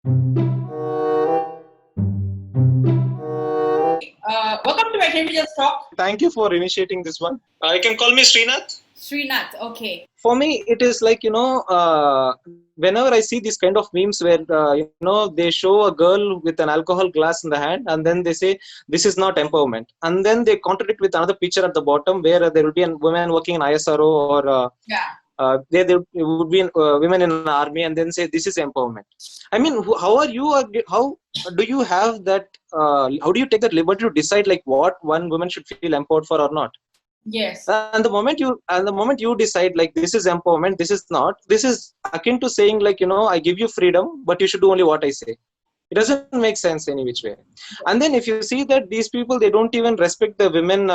Welcome to my Can We Just Talk? Thank you for initiating this one. You can call me Srinath. Srinath, okay. For me, it is like, whenever I see these kind of memes where, they show a girl with an alcohol glass in the hand and then they say, this is not empowerment. And then they contradict with another picture at the bottom where there will be a woman working in ISRO or there would be women in an army and then say, this is empowerment. I mean, how do you have that, how do you take that liberty to decide like what one woman should feel empowered for or not? Yes. And the moment you decide like this is empowerment, this is not, this is akin to saying like, I give you freedom, but you should do only what I say. It doesn't make sense any which way. And then if you see that these people, they don't even respect the women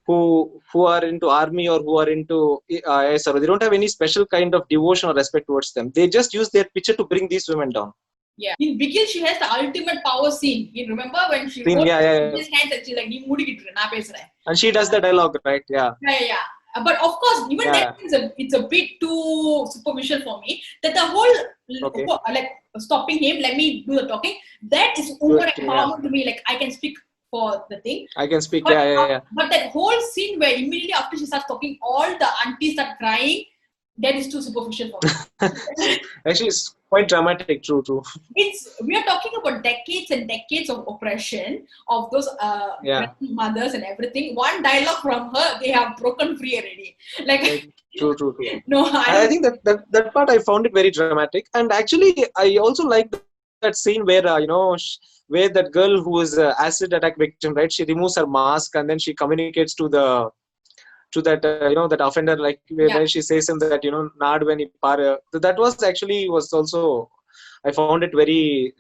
who are into army or who are into ISRO. They don't have any special kind of devotion or respect towards them. They just use their picture to bring these women down. Yeah. In Bigil, she has the ultimate power scene. You remember when she Scene, holds yeah. his hands and she's like, "Nee mudikittru, na pesren." And she does the dialogue, right? Yeah. Yeah. But of course, even that it's a bit too superficial for me. That the whole like stopping him, let me do the talking. That is woman empowerment to me. Like I can speak for the thing. I can speak. But, yeah. But that whole scene where immediately after she starts talking, all the aunties start crying. That is too superficial for me. Actually, it's quite dramatic. True. We are talking about decades and decades of oppression of those mothers and everything. One dialogue from her, they have broken free already. Like true. No, I think that part I found it very dramatic, and actually I also like that scene where where that girl who is acid attack victim, right? She removes her mask and then she communicates to that that offender, like where she says him that Nad when he that was also I found it very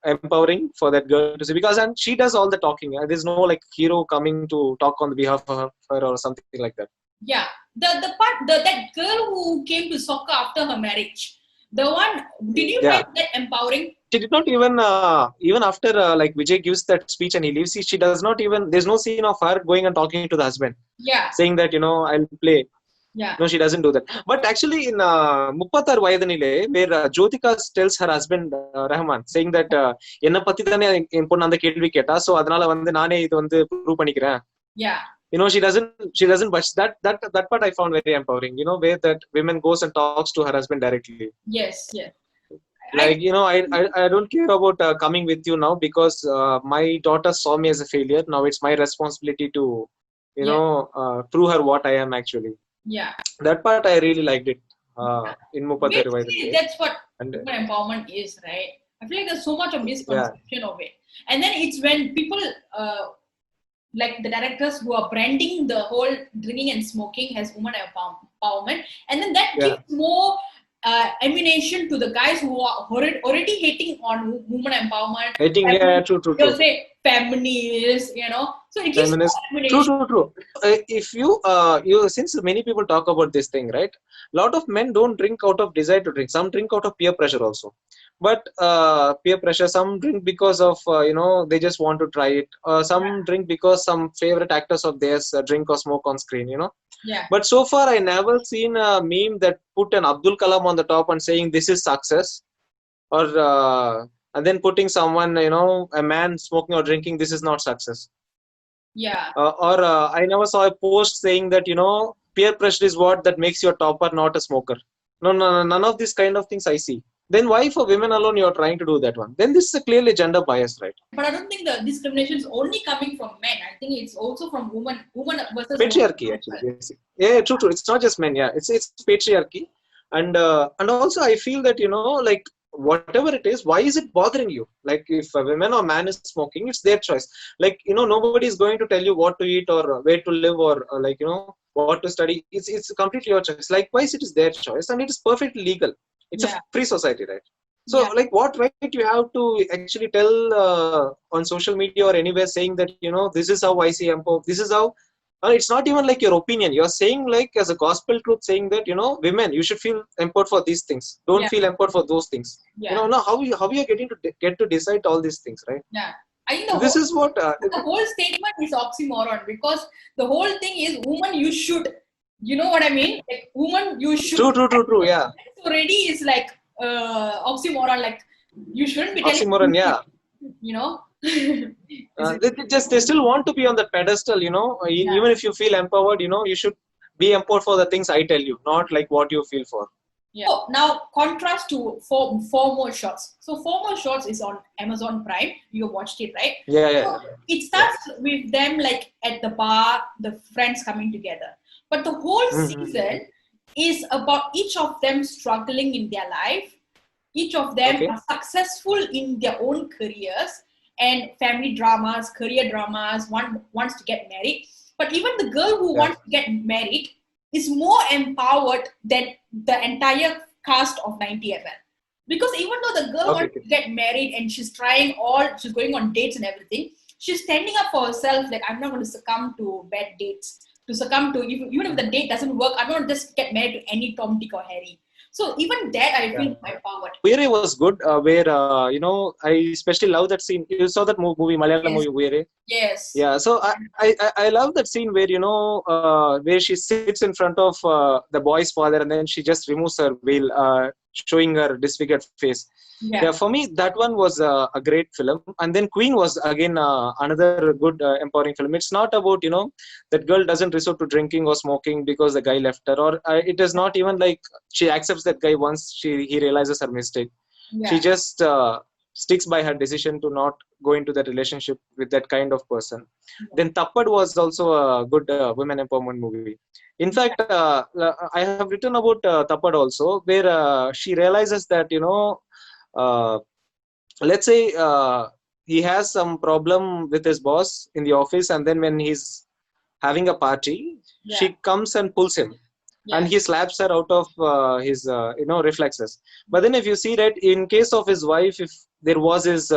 empowering for that girl to see, because and she does all the talking. There's no like hero coming to talk on behalf of her or something like that. Yeah, the part that girl who came to soccer after her marriage, the one, did you find that empowering? She did not even after like Vijay gives that speech and he leaves. She does not even. There's no scene of her going and talking to the husband. Yeah. Saying that I'll play. Yeah. No, she doesn't do that. But actually, in Muppatar Vayadanile, where Jyotika tells her husband Rahman, saying that enna patti thane en ponnu andha kelvi ketta, so adanala vandu naane idu vandu prove panikiren. Yeah. She doesn't, but that part I found very empowering. Where that women goes and talks to her husband directly. Yes. Like I don't care about coming with you now because my daughter saw me as a failure. Now it's my responsibility to prove her what I am actually. Yeah, that part I really liked it in Muppatar Vayadanile. That's what empowerment is, right? I feel like there's so much of misconception of it, and then it's when people like the directors who are branding the whole drinking and smoking as woman empowerment, and then that gives more ammunition to the guys who are already hating on woman empowerment. True. They'll say feminist, so it gives more ammunition. True. If you since many people talk about this thing, right? A lot of men don't drink out of desire to drink. Some drink out of peer pressure also. But peer pressure, some drink because of they just want to try it. Some drink because some favorite actors of theirs drink or smoke on screen. Yeah. But so far I never seen a meme that put an Abdul Kalam on the top and saying this is success, or and then putting someone a man smoking or drinking, this is not success. Yeah. Or I never saw a post saying that peer pressure is what that makes you a topper, not a smoker. No, none of these kind of things I see. Then why for women alone you're trying to do that one? Then this is a clearly gender bias, right? But I don't think the discrimination is only coming from men. I think it's also from women versus patriarchy women. Actually. Yes. Yeah, true. It's not just men. Yeah, it's patriarchy, and also I feel that like whatever it is, why is it bothering you? Like if a woman or man is smoking, it's their choice. Like nobody is going to tell you what to eat or where to live or like what to study. It's completely your choice. Likewise, it is their choice, and it is perfectly legal. It's a free society, right? So, like, what right you have to actually tell on social media or anywhere saying that this is how I see empower. This is how. It's not even like your opinion. You're saying like as a gospel truth, saying that women, you should feel empowered for these things. Don't feel empowered for those things. Yeah. Now how you are getting to get to decide all these things, right? Yeah. I think this is what the whole statement is oxymoron, because the whole thing is woman you should. You know what I mean? Like woman you should. True. Yeah. Already is like oxymoron. Like You shouldn't be telling Oxymoron, yeah. you know. They still want to be on that pedestal, Yeah. even if you feel empowered, you should be empowered for the things I tell you, not like what you feel for. Yeah. So now contrast to four more shots. So four more shots is on Amazon Prime. You watched it, right? Yeah, So yeah, it yeah. starts with them like at the bar, the friends coming together. But the whole Mm-hmm. season is about each of them struggling in their life. Each of them Okay. are successful in their own careers and family dramas, career dramas. One wants to get married, but even the girl who Yeah. wants to get married is more empowered than the entire cast of 90FL. Because even though the girl Okay. wants to get married and she's trying she's going on dates and everything, she's standing up for herself. Like, I'm not going to succumb to bad dates. To succumb to, even if the date doesn't work, I'm not just get married to any Tom, Dick, or Harry. So even that, I feel empowered. Weere was good. Where I especially love that scene. You saw that movie, Malayalam Yes. movie, Weere. Yes. Yeah, so I love that scene where where she sits in front of the boy's father, and then she just removes her veil, showing her disfigured face. Yeah, for me that one was a great film. And then Queen was again another good empowering film. It's not about that girl doesn't resort to drinking or smoking because the guy left her, or it is not even like she accepts that guy once he realizes her mistake. Yeah. She just sticks by her decision to not go into that relationship with that kind of person. Then Tappad was also a good women empowerment movie. In fact, I have written about Tappad also, where she realizes that uh, let's say he has some problem with his boss in the office, and then when he's having a party, she comes and pulls him, and he slaps her out of his reflexes. But then if you see that in case of his wife, if there was his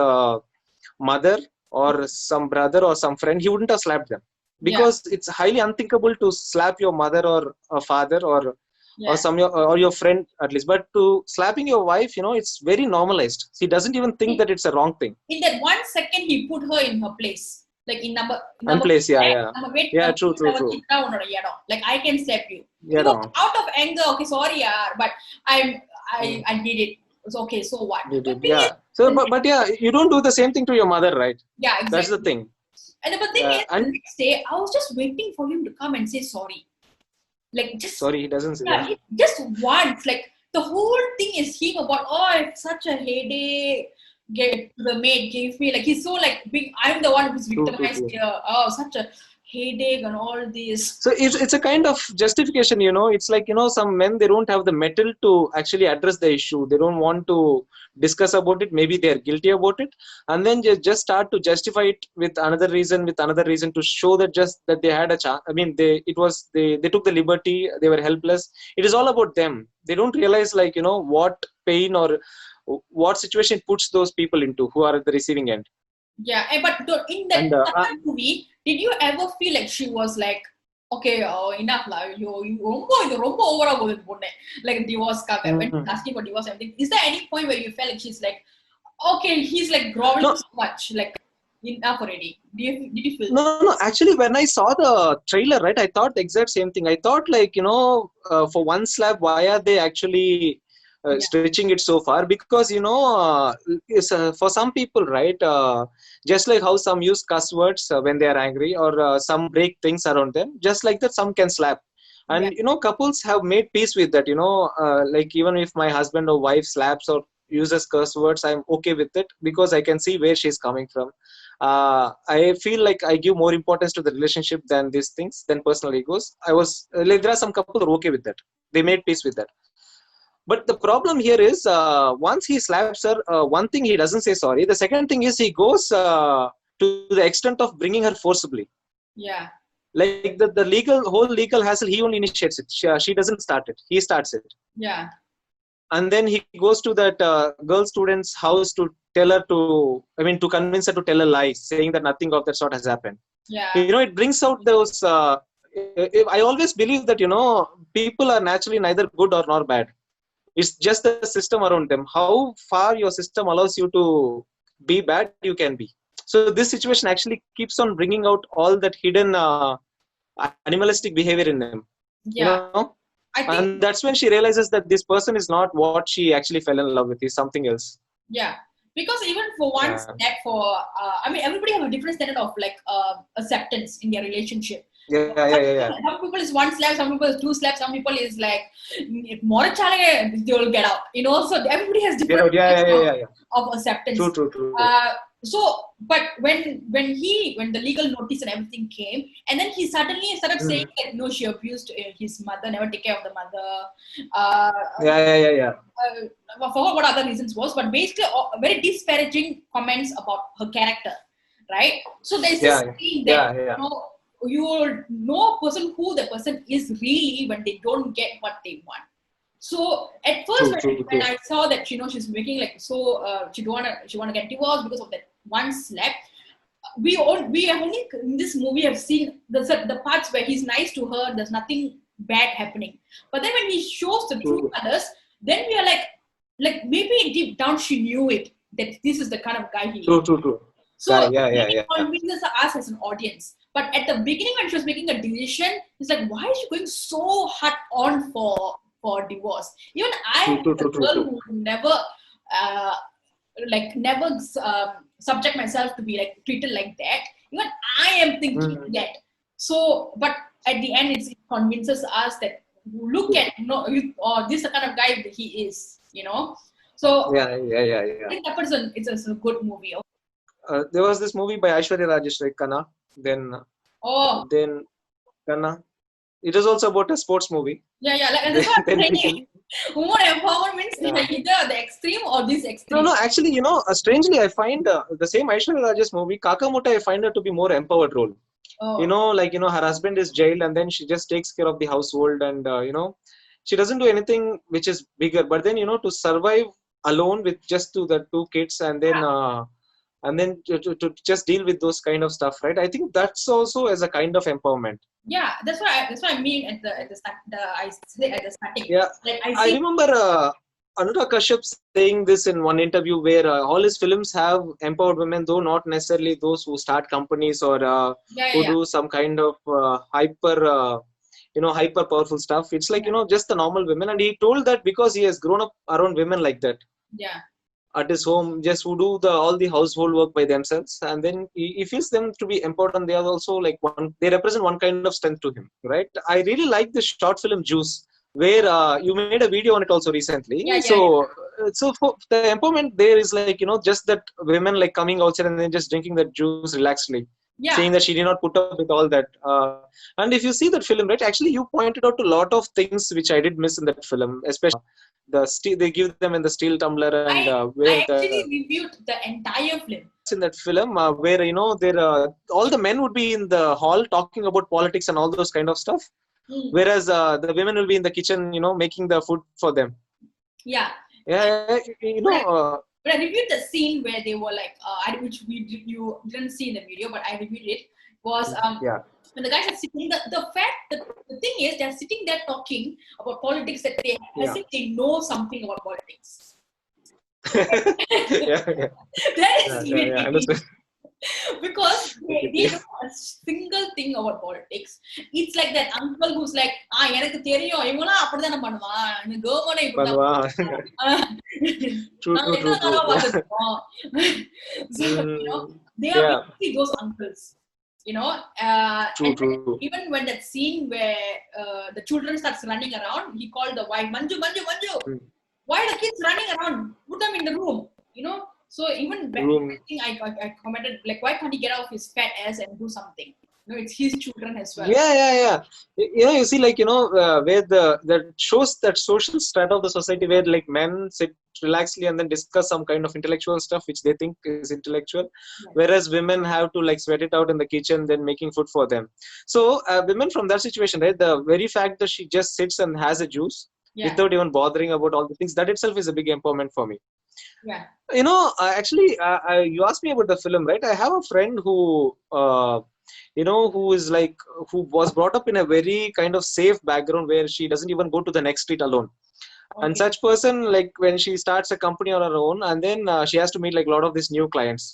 mother or some brother or some friend, he wouldn't have slapped them, because it's highly unthinkable to slap your mother or a father or or your friend at least. But to slapping your wife, it's very normalized. He doesn't even think that it's a wrong thing. In that 1 second, he put her in her place. Like in number Place, yeah. Yeah, true. Like, I can slap you. Yeah, no. Out of anger, okay, sorry, but I did it. It's okay, so what? Yeah. So, but yeah, you don't do the same thing to your mother, right? Yeah, exactly. That's the thing. And the thing is, the next day, I was just waiting for him to come and say sorry. Like, just sorry, he doesn't say that. Just once. Like, the whole thing is him about, it's such a headache. The maid gave me, like, he's so like big. I'm the one who's victimized here. Oh, such a headache and all this. So it's a kind of justification, It's like, some men, they don't have the mettle to actually address the issue. They don't want to discuss about it. Maybe they're guilty about it, and then just start to justify it with another reason to show that just that they had a chance. I mean, they took the liberty. They were helpless. It is all about them. They don't realize, like, what pain or what situation puts those people into who are at the receiving end. Yeah, but in that movie, did you ever feel like she was like, okay, enough lah, you rombo over like divorce, asking for divorce, everything? Is there any point where you felt like she's like, okay, he's like groveling so much, like, enough already? Did you feel No, actually, when I saw the trailer, right, I thought the exact same thing. I thought, like, for one slap, why are they actually stretching it so far? Because for some people, right, just like how some use cuss words when they are angry, or some break things around them, just like that some can slap. And couples have made peace with that. Like, even if my husband or wife slaps or uses curse words, I'm okay with it, because I can see where she's coming from. I feel like I give more importance to the relationship than these things, than personal egos. I was like, there are some couples who are okay with that. They made peace with that. But the problem here is, once he slaps her, one thing, he doesn't say sorry. The second thing is, he goes to the extent of bringing her forcibly. Yeah. Like the whole legal hassle, he only initiates it. She doesn't start it. He starts it. Yeah. And then he goes to that girl student's house to tell her to convince her to tell a lie, saying that nothing of that sort has happened. Yeah. It brings out those. I always believe that, people are naturally neither good or nor bad. It's just the system around them. How far your system allows you to be bad, you can be. So this situation actually keeps on bringing out all that hidden animalistic behavior in them. Yeah. And that's when she realizes that this person is not what she actually fell in love with. Is something else. Yeah, because even for one Yeah. step, I mean, everybody have a different standard of like acceptance in their relationship. Yeah, yeah, yeah, yeah. Some people is one slap, some people is two slaps, some people is like Morachale, they will get out. You know, so everybody has Get different out. Yeah, ways yeah, yeah, yeah, yeah. of acceptance. True, true, true. So, but when the legal notice and everything came, and then he suddenly started saying Mm. that no, she abused his mother, never take care of the mother. Uh, Yeah, yeah, yeah, yeah. I forgot what other reasons was, but basically very disparaging comments about her character, right? So there's this Yeah, scene that yeah, yeah. you will know a person who the person is really when they don't get what they want. So at first True, true, when true. I saw that she's making like she wanna get divorced because of that one slap, we have only in this movie have seen the parts where he's nice to her, there's nothing bad happening. But then when he shows the true True, colors, then we are like maybe deep down she knew it that this is the kind of guy he true, is. true, true. So Yeah, yeah, then yeah, it yeah. convinces us as an audience. But at the beginning, when she was making a decision, it's like, why is she going so hard on for divorce? Even I, True, true, the true, true, girl true. who never uh, never subject myself to be like treated like that. Even I am thinking Mm. that. So, but at the end, it convinces us that look at this is the kind of guy that he is. You know. So Yeah, yeah, yeah, I yeah. think that was it's a good movie. There was this movie by Aishwarya Rajesh, like Kana. Then, Oh, then Kana. It is also about a sports movie. yeah. Like, Then, that's what I'm then saying. people. Woman empowerment means they Yeah. are either the extreme or this No, extreme. no. Actually, strangely, I find the same Aishwarya Rajesh movie, Kakamota, I find her to be more empowered role. Oh, Her husband is jailed, and then she just takes care of the household, and she doesn't do anything which is bigger. But then, to survive alone with just the two kids, and then to just deal with those kind of stuff, right? I think that's also as a kind of empowerment. yeah. That's what I mean at the start. I say at the starting. Yeah, Like I I see. remember Anurag Kashyap saying this in one interview where all his films have empowered women, though not necessarily those who start companies or who Yeah. do some kind of hyper powerful stuff. It's like, Yeah. just the normal women. And he told that because he has grown up around women like that Yeah. at his home, just who do all the household work by themselves. And then he feels them to be empowered, and they are also like they represent one kind of strength to him, right? I really like the short film Juice, where you made a video on it also recently. Yeah. So for the empowerment there is like, just that women like coming outside and then just drinking that juice relaxedly, Yeah. saying that she did not put up with all that. And if you see that film, right, actually you pointed out a lot of things which I did miss in that film, especially they give them in the steel tumbler, and I where actually reviewed the entire film. in that film where there all the men would be in the hall talking about politics and all those kind of stuff, Hmm. whereas the women will be in the kitchen, making the food for them. Yeah. Yeah, But I reviewed the scene where they were like, which you didn't see in the video, but I reviewed it. Was yeah. when the guys are sitting. The thing is, they're sitting there talking about politics that they as Yeah. if they know something about politics. Yeah, yeah, That is yeah, yeah, yeah, irritating understood. because they Yeah. know a single thing about politics. It's like that uncle who's like, எனக்கு தெரியும் இவங்களாம் அப்படிதானே பண்ணுவான் இந்த government இப்படிதான் Panwa. True, நாங்க true, எத்தனை true, நாளா true. Yeah. பார்த்துருக்கோம். So, they are Yeah, basically those uncles. true, And true. even when that scene where the children starts running around, he called the wife, Manju, Manju, Manju. Mm. Why are the kids running around? Put them in the room. So even back, Room. I think I commented like, why can't he get off his fat ass and do something? It's his children as well. Yeah. You see, like, where that shows that social strata of the society where like men sit relaxedly and then discuss some kind of intellectual stuff which they think is intellectual, whereas women have to like sweat it out in the kitchen, then making food for them. So women from that situation, right, the very fact that she just sits and has a juice Yeah. without even bothering about all the things, that itself is a big empowerment for me. Yeah. Actually, you asked me about the film, right? I have a friend who who is like, who was brought up in a very kind of safe background where she doesn't even go to the next street alone. And Okay. such person, like when she starts a company on her own, and then she has to meet like a lot of these new clients,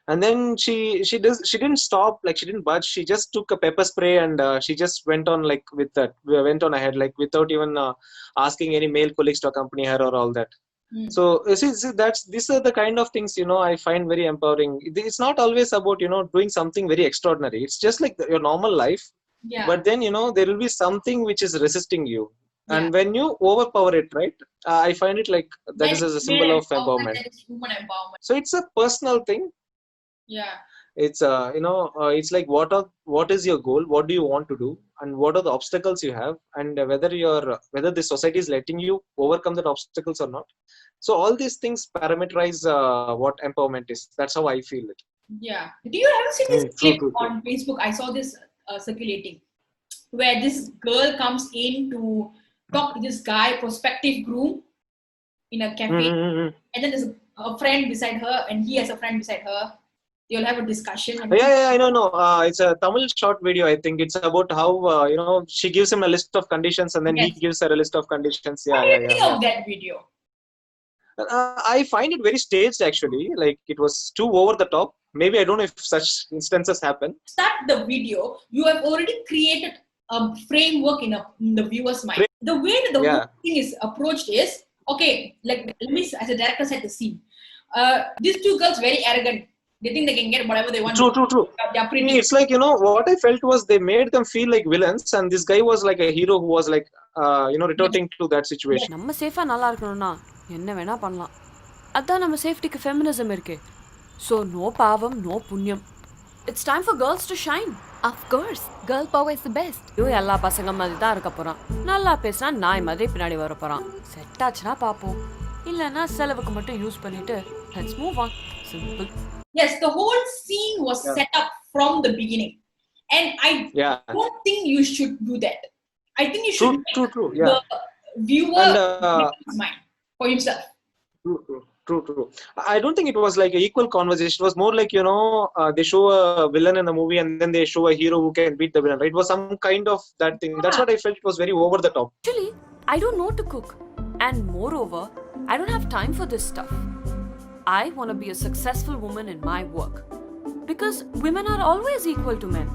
and then she didn't stop, like she didn't budge. She just took a pepper spray, and she just went on like with that, went on ahead, like without even asking any male colleagues to accompany her or all that. So see, these are the kind of things, you know, I find very empowering. It's not always about, you know, doing something very extraordinary. It's just like your normal life. Yeah. But then, you know, there will be something which is resisting you. And Yeah. when you overpower it, right, I find it like that is as a symbol of empowerment. That is human empowerment. So it's a personal thing. Yeah. It's you know, it's like what is your goal, what do you want to do, and what are the obstacles you have, and whether the society is letting you overcome that obstacles or not. So all these things parameterize what empowerment is. That's how I feel it. Yeah. Do you ever see this True, clip true, true. on Facebook? I saw this circulating, where this girl comes in to talk to this guy, prospective groom, in a cafe, and then there's a friend beside her, and he has a friend beside her. They'll have a discussion. And Yeah, I know. It's a Tamil short video. I think it's about how you know, she gives him a list of conditions, and then he Yes. gives her a list of conditions. What Yeah, do you yeah, think yeah. of that video? I find it very staged actually. Like it was too over the top. Maybe I don't know if such instances happen. Start the video. You have already created a framework in the viewer's mind. The way that the whole thing is approached is, okay, like let me as a director set the scene. These two girls very arrogant. They think they can get whatever they want. True. They're pretty. It's like, you know, what I felt was they made them feel like villains, and this guy was like a hero who was like, you know, retorting to that situation. நம்ம சேஃபா நல்லா இருக்கணும்னா என்ன வேணா பண்ணலாம். அதான் நம்ம சேஃப்டிக்கு ஃபெமினிசம் இருக்கு. So no பாவம், no புண்ணியம். It's time for girls to shine. Of course, girl power is the best. எல்லா பசங்க மாதிரி தான் இருக்க போறான். நல்லா பேசினா நாய் மாதிரி பின்னாடி வர போறான். செட் ஆச்சுனா பாப்போம். இல்லனா செலவுக்கு மட்டும் யூஸ் பண்ணிட்டு let's move on. Simple. Yes, the whole scene was set up from the beginning, and I don't think you should do that. I think you should true. Yeah. The viewer make his mind for himself. True. I don't think it was like an equal conversation. It was more like, you know, they show a villain in the movie and then they show a hero who can beat the villain, right? It was some kind of that thing. That's what I felt. It was very over the top. Actually, I don't know to cook. And moreover, I don't have time for this stuff. I want to be a successful woman in my work. Because women are always equal to men.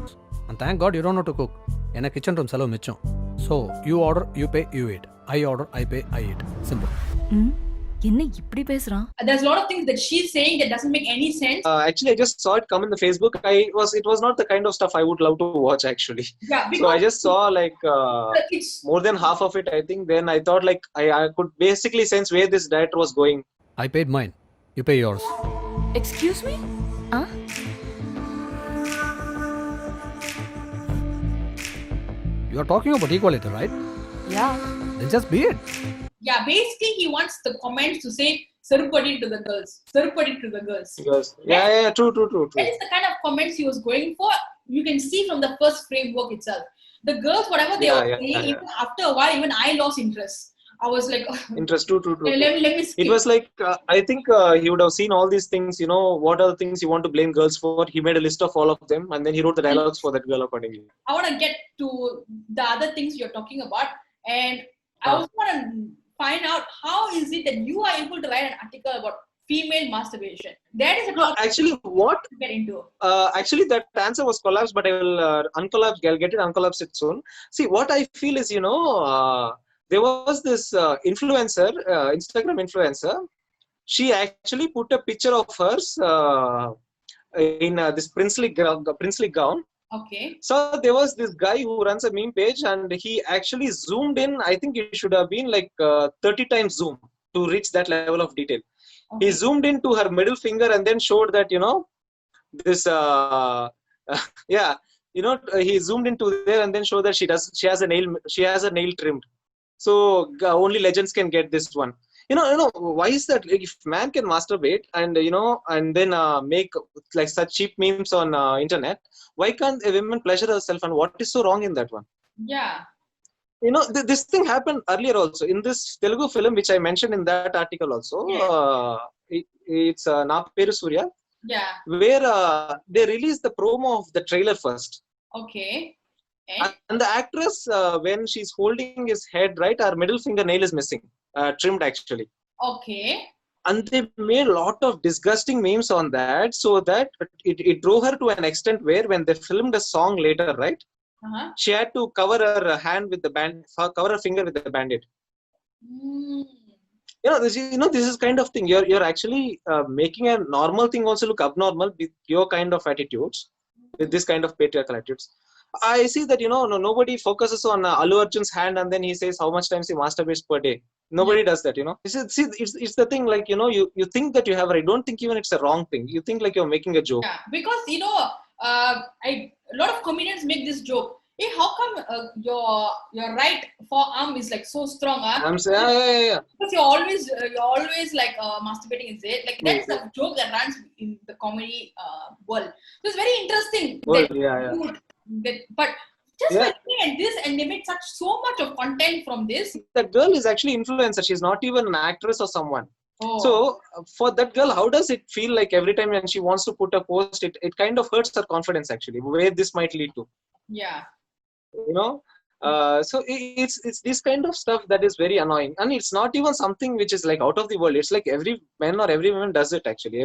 And thank God you don't know to cook. In a kitchen room, salo micham. So, you order, you pay, you eat. I order, I pay, I eat. Simple. என்ன இப்படி பேசுறான்? There's a lot of things that she's saying that doesn't make any sense. Actually, I just saw it come in the Facebook. It was not the kind of stuff I would love to watch actually. Yeah, so I just saw like more than half of it, I think. Then I thought like I could basically sense where this director was going. I paid mine. You pay yours. Excuse me? Huh? You are talking about equality, right? Yeah. Then just be it. Yeah, basically he wants the comments to say Sarupadi to the girls. Sarupadi to the girls. Yes. Yeah, true. That is the kind of comments he was going for. You can see from the first framework itself. The girls, whatever they were saying, even after a while, even I lost interest. I was like, interest, true. Let me skip. It was like, I think he would have seen all these things, you know, what are the things you want to blame girls for. He made a list of all of them and then he wrote the dialogues for that girl accordingly. I want to get to the other things you're talking about, and I also want to find out how is it that you are able to write an article about female masturbation. That is a topic actually what to get into. Actually that answer was collapsed, but I will uncollapse it soon. See, what I feel is, you know, there was this influencer, Instagram influencer. She actually put a picture of hers in this princely gown. Okay. So there was this guy who runs a meme page and he actually zoomed in. I think it should have been like 30 times zoom to reach that level of detail. Okay. He zoomed into her middle finger and then showed that, you know, this, you know, he zoomed into there and then showed that she has a nail trimmed. So only legends can get this one. You know, why is that? Like, if man can masturbate and, you know, and then make like such cheap memes on internet, why can't a woman pleasure herself? And what is so wrong in that one? Yeah. You know, this thing happened earlier also in this Telugu film, which I mentioned in that article also. It's Na Peru Surya. Yeah. Where they released the promo of the trailer first. Okay. And the actress, when she's holding his head, right, her middle fingernail is missing, trimmed actually. Okay. And they made a lot of disgusting memes on that, so that it drove her to an extent where when they filmed a song later, right, she had to cover her hand with the cover her finger with the band-aid. This is kind of thing. You're actually making a normal thing also look abnormal with your kind of attitudes, with this kind of patriarchal attitudes. I see that nobody focuses on Allu Arjun's hand and then he says how much times he masturbates per day. Nobody does that. See, it's the thing, like you think that you have right. Don't think even it's a wrong thing. You think like you're making a joke. Yeah, because a lot of comedians make this joke. Hey, how come your right forearm is like so strong? I'm saying, yeah. Because you're always like masturbating, is it? Like that's the joke that runs in the comedy world. So it's very interesting. But just by looking at this, and they made so much of content from this. That girl is actually influencer. She's not even an actress or someone. Oh. So for that girl, how does it feel like every time when she wants to put a post, it kind of hurts her confidence actually, where this might lead to. Yeah. So it's this kind of stuff that is very annoying, and it's not even something which is like out of the world. It's like every man or every woman does it actually.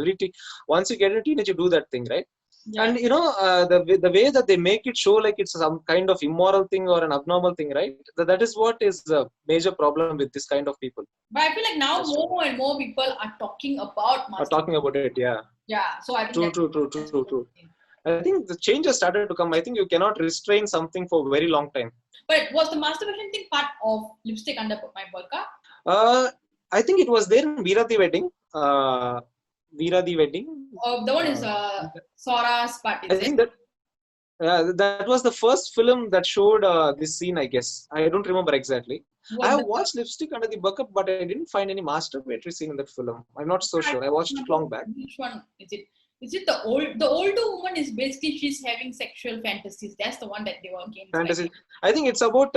Once you get a teenage, you do that thing, right? Yeah. And the way that they make it show like it's some kind of immoral thing or an abnormal thing, right? That is what is the major problem with this kind of people. But I feel like now more and more people are talking about Are talking about it, yeah. Yeah. So I think True. I think the change has started to come. I think you cannot restrain something for a very long time. But was the masturbation thing part of Lipstick Under My Burqa? I think it was there in Veera the Wedding. Veera the Wedding. The one is Sora's part, is I think that was the first film that showed this scene, I guess. I don't remember exactly. I have watched Lipstick Under the Burqa, but I didn't find any masturbatory scene in that film. I'm not so sure. I watched it long back. Which one is it? Is it the older woman is basically she's having sexual fantasies. That's the one that they were against. Fantasy. I think it's about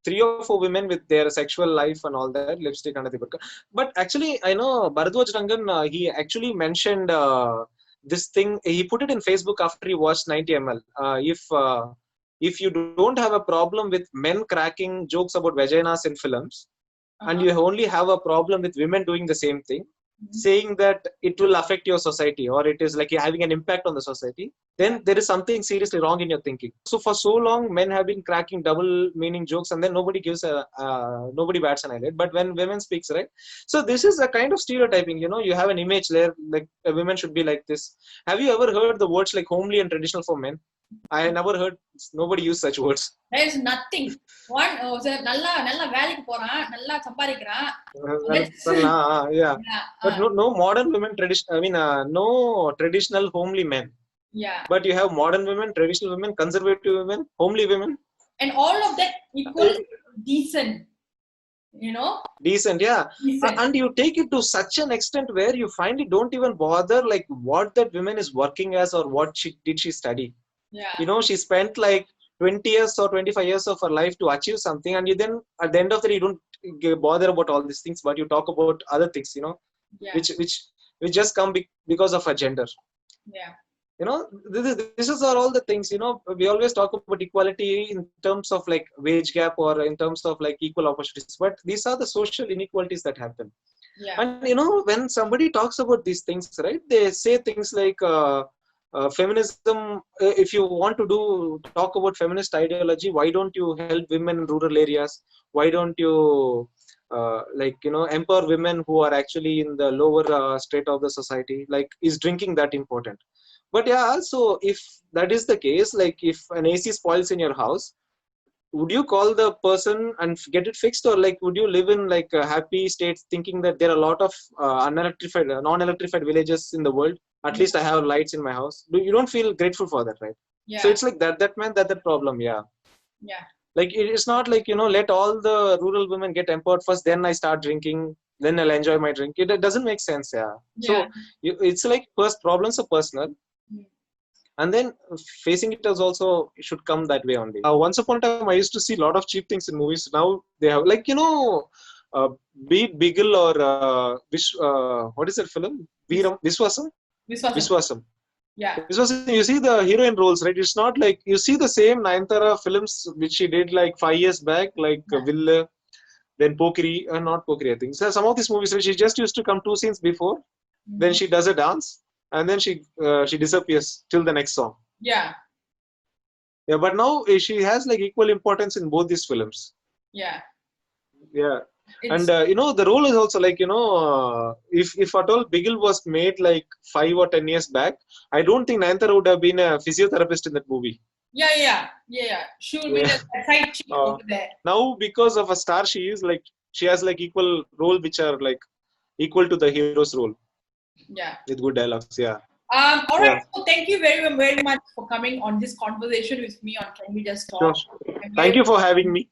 3 or 4 women with their sexual life and all that. Lipstick Under the Burqa. But actually, I know Bharadwaj Rangan, he actually mentioned this thing. He put it in Facebook after he watched 90 ml. If you don't have a problem with men cracking jokes about vaginas in films, and you only have a problem with women doing the same thing, saying that it will affect your society or it is like having an impact on the society, then there is something seriously wrong in your thinking. So for so long, men have been cracking double meaning jokes, and then nobody bats an eyelid. But when women speaks, right? So this is a kind of stereotyping. You have an image there like a women should be like this. Have you ever heard the words like homely and traditional for men? I never heard nobody use such words. There is nothing. One நல்லா வேலைக்கு போறான், நல்லா சம்பாதிக்கிறான். Yeah. But no modern women no traditional homely men. Yeah. But you have modern women, traditional women, conservative women, homely women. And all of that equals decent. Decent, yeah. Decent. And you take it to such an extent where you find it don't even bother like what that woman is working as or what did she study. Yeah. She spent like 20 years or 25 years of her life to achieve something, and you then at the end of the day you don't bother about all these things, but you talk about other things, which just come because of her gender. Yeah. This is all the things, we always talk about equality in terms of like wage gap or in terms of like equal opportunities, but these are the social inequalities that happen. Yeah. And when somebody talks about these things, right, they say things like feminism. If you want to talk about feminist ideology, why don't you help women in rural areas? Why don't you empower women who are actually in the lower state of the society? Like, is drinking that important? But yeah, so if that is the case, like if an AC spoils in your house, would you call the person and get it fixed, or like would you live in like a happy state thinking that there are a lot of non-electrified villages in the world? At least I have lights in my house. You don't feel grateful for that, right? Yeah. So it's like that meant that problem. Yeah. Like it's not like let all the rural women get empowered first, then I start drinking, then I'll enjoy my drink. It doesn't make sense. Yeah. So it's like first problems are personal. And then facing it as also it should come that way only. Once upon a time, I used to see a lot of cheap things in movies. Now they have like be it Beagle or what is that film? Viswasam. Yeah. Viswasam. You see the heroine roles, right? It's not like you see the same Nayanthara films which she did like 5 years back, like Villa, then Pokiri, not Pokiri, I think. So some of these movies, she just used to come 2 scenes before, then she does a dance, and then she disappears till the next song. Yeah. But now she has like equal importance in both these films. Yeah. And the role is also like, if at all Bigil was made like 5 or 10 years back, I don't think Nayanthara would have been a physiotherapist in that movie. Yeah. She will be the side chick over there. Now, because of a star, she has like equal role which are like equal to the hero's role. Yeah. With good dialogues. Yeah. All right. So thank you very much for coming on this conversation with me on Can We Just Talk. Sure. Thank you for having me.